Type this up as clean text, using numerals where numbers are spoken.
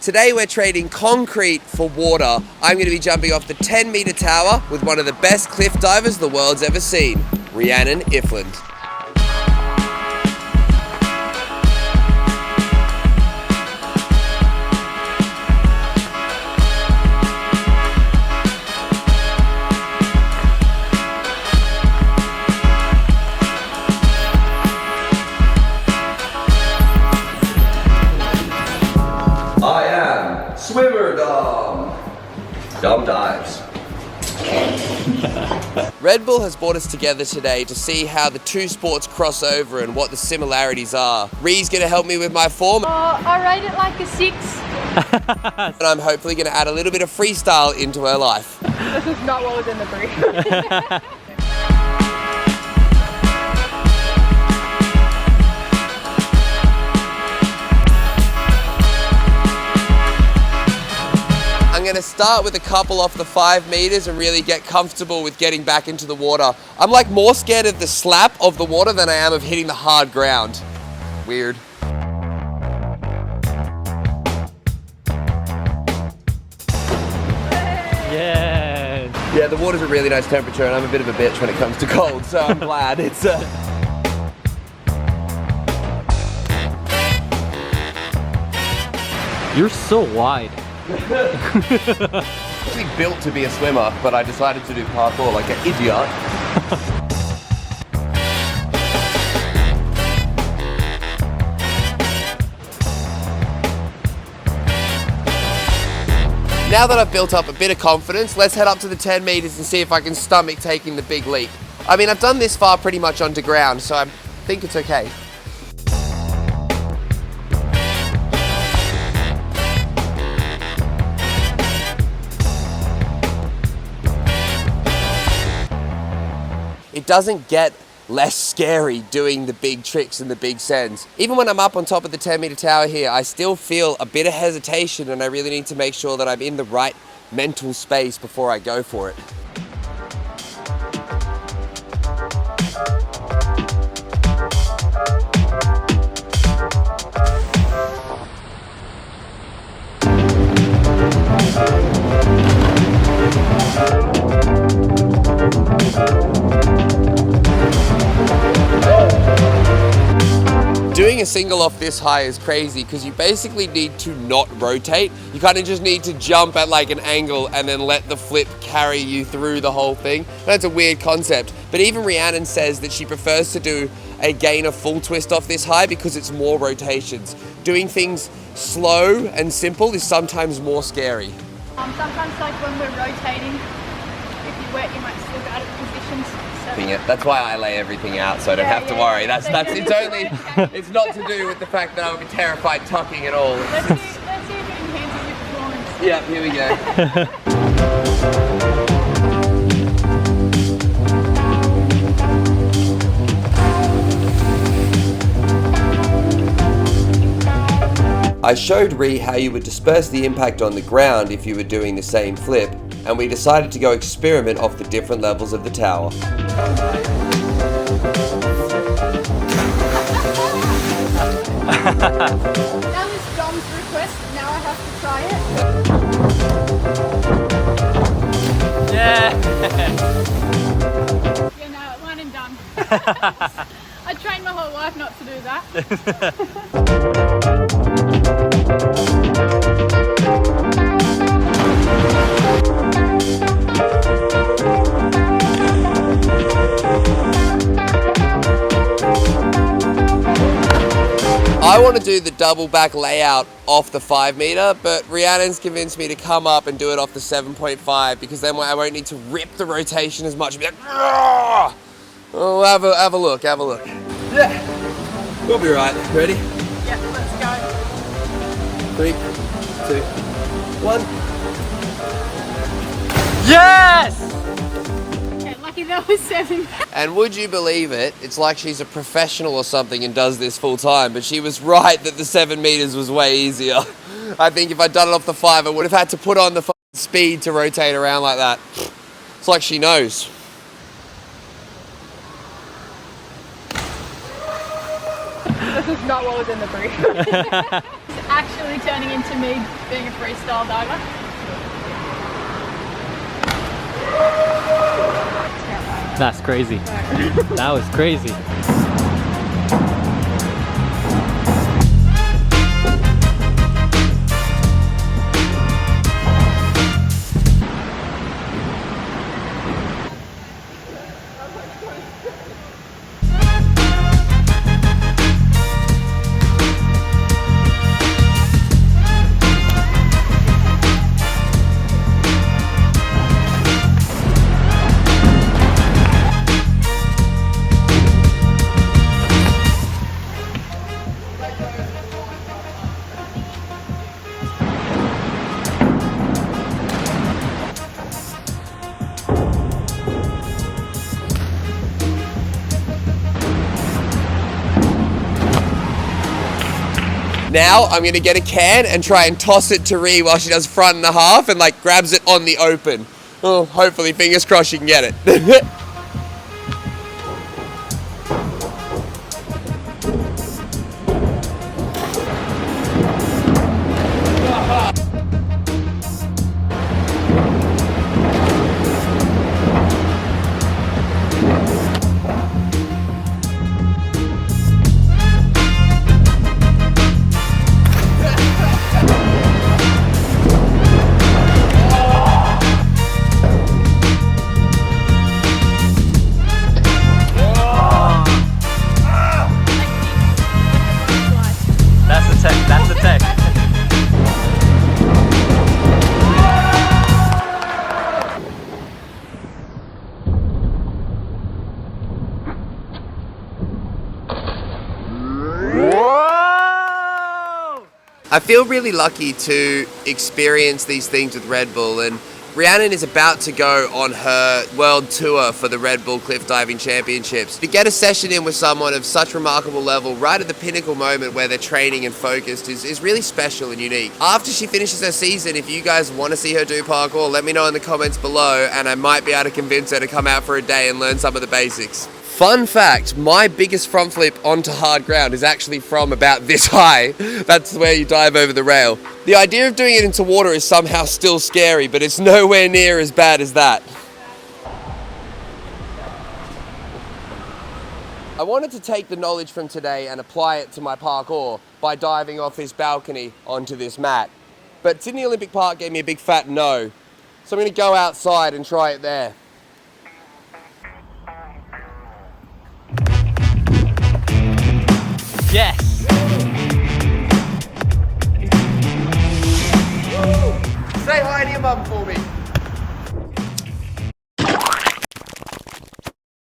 Today we're trading concrete for water. I'm going to be jumping off the 10-meter tower with one of the best cliff divers the world's ever seen, Rhiannon Iffland. I am Swimmer Dom. Dom dives. Red Bull has brought us together today to see how the two sports cross over and what the similarities are. Rhee's going to help me with my form. I rate it like a 6. And I'm hopefully going to add a little bit of freestyle into her life. This is not what was in the brief. I'm going to start with a couple off the 5 meters and really get comfortable with getting back into the water. I'm like more scared of the slap of the water than I am of hitting the hard ground. Weird. Yeah. Yeah, the water's a really nice temperature and I'm a bit of a bitch when it comes to cold, so I'm glad it's You're so wide. actually built to be a swimmer, but I decided to do parkour like an idiot. Now that I've built up a bit of confidence, let's head up to the 10 meters and see if I can stomach taking the big leap. I mean, I've done this far pretty much underground, so I think it's okay. It doesn't get less scary doing the big tricks and the big sends. Even when I'm up on top of the 10-meter tower here, I still feel a bit of hesitation and I really need to make sure that I'm in the right mental space before I go for it. Doing a single off this high is crazy because you basically need to not rotate. You kind of just need to jump at like an angle and then let the flip carry you through the whole thing. That's a weird concept, but even Rhiannon says that she prefers to do a gainer full twist off this high because it's more rotations. Doing things slow and simple is sometimes more scary. Sometimes like when we're rotating, if you're wet, you might slip out of positions. So. That's why I lay everything out, so I don't have to worry. It's only, it's not to do with the fact that I would be terrified tucking at all. Let's see if it enhances your performance. Yeah, here we go. I showed Rhi how you would disperse the impact on the ground if you were doing the same flip, and we decided to go experiment off the different levels of the tower. That was Dom's request, now I have to try it. Yeah. Yeah, no, one and done. I trained my whole life not to do that. I want to do the double back layout off the 5 meter, but Rhiannon's convinced me to come up and do it off the 7.5 because then I won't need to rip the rotation as much. Be like, oh, have a look. Yeah, we'll be right. Ready? Yeah, let's go. 3, 2, 1. Yes! Okay, lucky that was 7. And would you believe it? It's like she's a professional or something and does this full time, but she was right that the 7 meters was way easier. I think if I'd done it off the 5, I would have had to put on the speed to rotate around like that. It's like she knows. This is not what was in the brief. actually turning into me being a freestyle diver. That's crazy. That was crazy. Now I'm gonna get a can and try and toss it to Rhi while she does front and a half and like grabs it on the open. Oh, hopefully, fingers crossed she can get it. That's the tech. That's the tech. I feel really lucky to experience these things with Red Bull, and Rhiannon is about to go on her world tour for the Red Bull Cliff Diving Championships. To get a session in with someone of such remarkable level right at the pinnacle moment where they're training and focused is really special and unique. After she finishes her season, if you guys want to see her do parkour, let me know in the comments below and I might be able to convince her to come out for a day and learn some of the basics. Fun fact, my biggest front flip onto hard ground is actually from about this high. That's where you dive over the rail. The idea of doing it into water is somehow still scary, but it's nowhere near as bad as that. I wanted to take the knowledge from today and apply it to my parkour by diving off this balcony onto this mat. But Sydney Olympic Park gave me a big fat no, so I'm going to go outside and try it there. Yes! Say hi to your mum for me.